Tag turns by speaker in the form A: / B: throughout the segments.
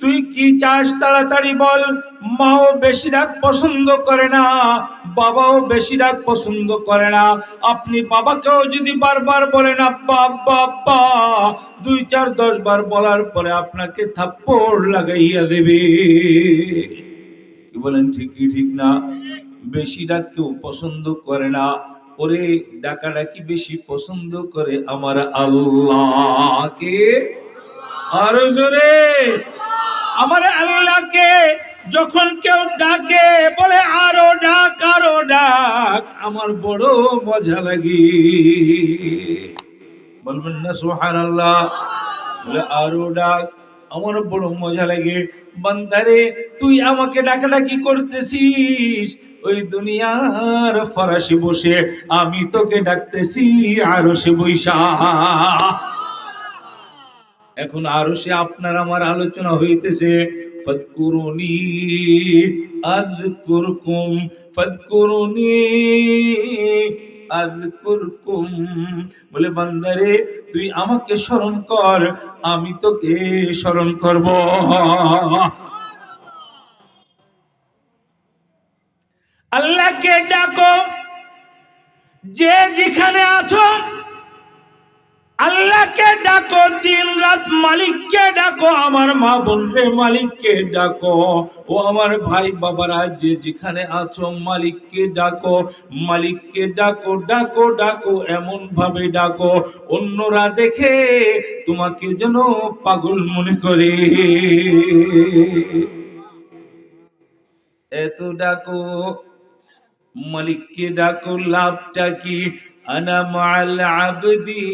A: তুই কি চাস তাড়াতাড়ি বল। মাও বেশি রাগ পছন্দ করে না, বাবাও বেশি রাগ পছন্দ করে না। আপনি বাবাকেও যদি বারবার বলেন আব্বা আব্বা আব্বা, 2 4 10 বার বলার পরে আপনাকে থাপ্পড় লাগাইয়া দেবে। কি বলেন, ঠিক কি ঠিক না? বেশি ডাক কেউ পছন্দ করে না। ওরে ডাকাডাকি বেশি পছন্দ করে আমার আল্লাহকে। আরো জোরে, আমার আল্লাহকে যখন কেউ ডাকে বলে আরো ডাক আরো ডাক, আমার বড় মজা লাগে। বলবেন না সুবহানাল্লাহ? বলে আরো ডাক, আমার বড় মজা লাগে। বান্দারে তুই আমাকে ডাকাডাকি করতেছিস, ওই দুনিয়ার ফরাসে বসে আমি তোকে ডাকতেছি আরশে বৈশা। এখন আরশে আপনার আমার আলোচনা হইতেছে। ফাদকুরুনি আযকুরকুম, ফাদকুরুনি আযকুরকুম। বলে বান্দারে তুই আমাকে স্মরণ কর, আমি তোকে স্মরণ করব। আল্লাহকে ডাকো, যে যেখানে আছো আল্লাহকে ডাকো, দিন রাত মালিককে ডাকো। আমার মা বোন রে মালিককে ডাকো। ও আমার ভাই বাবারা যে যেখানে আছো মালিককে ডাকো, মালিককে ডাকো ডাকো ডাকো, এমন ভাবে ডাকো অন্যরা দেখে তোমাকে যেন পাগল মনে করে। এত ডাকো, মালিককে ডাকো। লাভটা কি? আনা মাআল আবদি,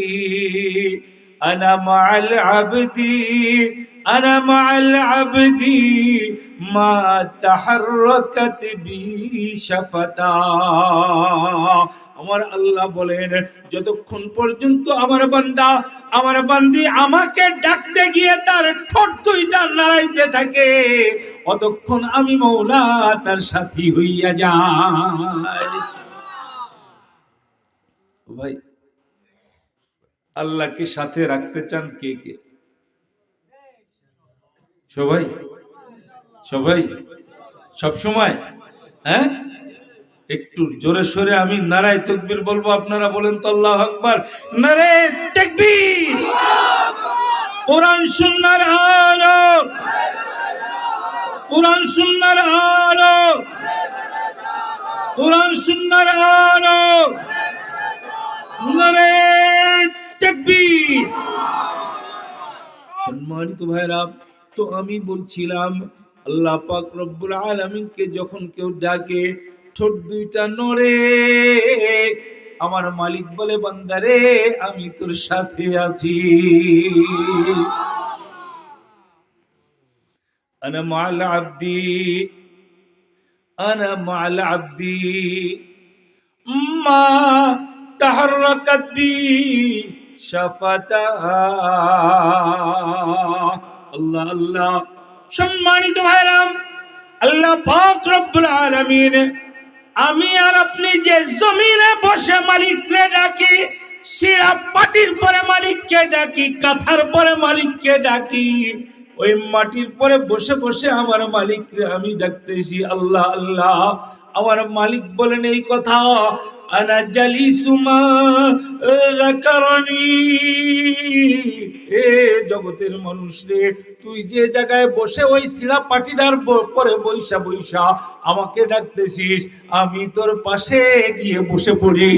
A: আনা মাআল আবদি, আনা মাআল আবদি মা তাহাররাকাত বি শাফাতা। আমার আল্লাহ বলেন যতক্ষণ পর্যন্ত আমার বান্দা আমার বান্দি আমাকে ডাকতে গিয়ে তার ঠোঁট দুইটা নাড়াইতে থাকে, অতক্ষণ আমি মওলা তার সাথী হইয়া যাই। ভাই আল্লাহকে সাথে রাখতে চান কে কে? সবাই সবাই সব সময়? হ্যাঁ, একটু জোরে সোরে আমি নারায়ে তাকবীর বলবো, আপনারা বলেন তো আল্লাহু আকবার। নারায়ে তাকবীর। কোরআন সুন্নাহর আলো, কোরআন সুন্নাহর আলো, কোরআন সুন্নাহর আলো। নারায়ে তাকবীর। সম্মানিত ভাইরা, তো আমি বলছিলাম আল্লাহ পাক রব্বুল আলামিনকে যখন কেউ ডাকে ঠোঁট দুইটা নড়ে। আমার মালিক বলে বান্দারে আমি তোর সাথে আছি। আনা মাআল আবদি, আনা মাআল আবদি মা তাহাররাকাত বি শাফাতা। আল্লাহ আল্লাহ। সম্মানিত ভাইরাম, আল্লাহ পাক রব্বুল আলামিন আমি আর আপনি যে জমিনে বসে মালিককে ডাকি, শিরা পাটির পরে মালিককে ডাকি, কাঁথার পরে মালিককে ডাকি, ওই মাটির পরে বসে বসে আমার মালিককে আমি ডাকতেছি আল্লাহ আল্লাহ। আমার মালিক বলেন এই কথা, আনা জালিসু মা যাকারানি। এ জগতের মানুষ রে, তুই যে জায়গায় বসে ওই শিরা পাটিটার পরে বৈশা বৈশা আমাকে ডাকতেছিস, আমি তোর পাশে গিয়ে বসে পড়ি।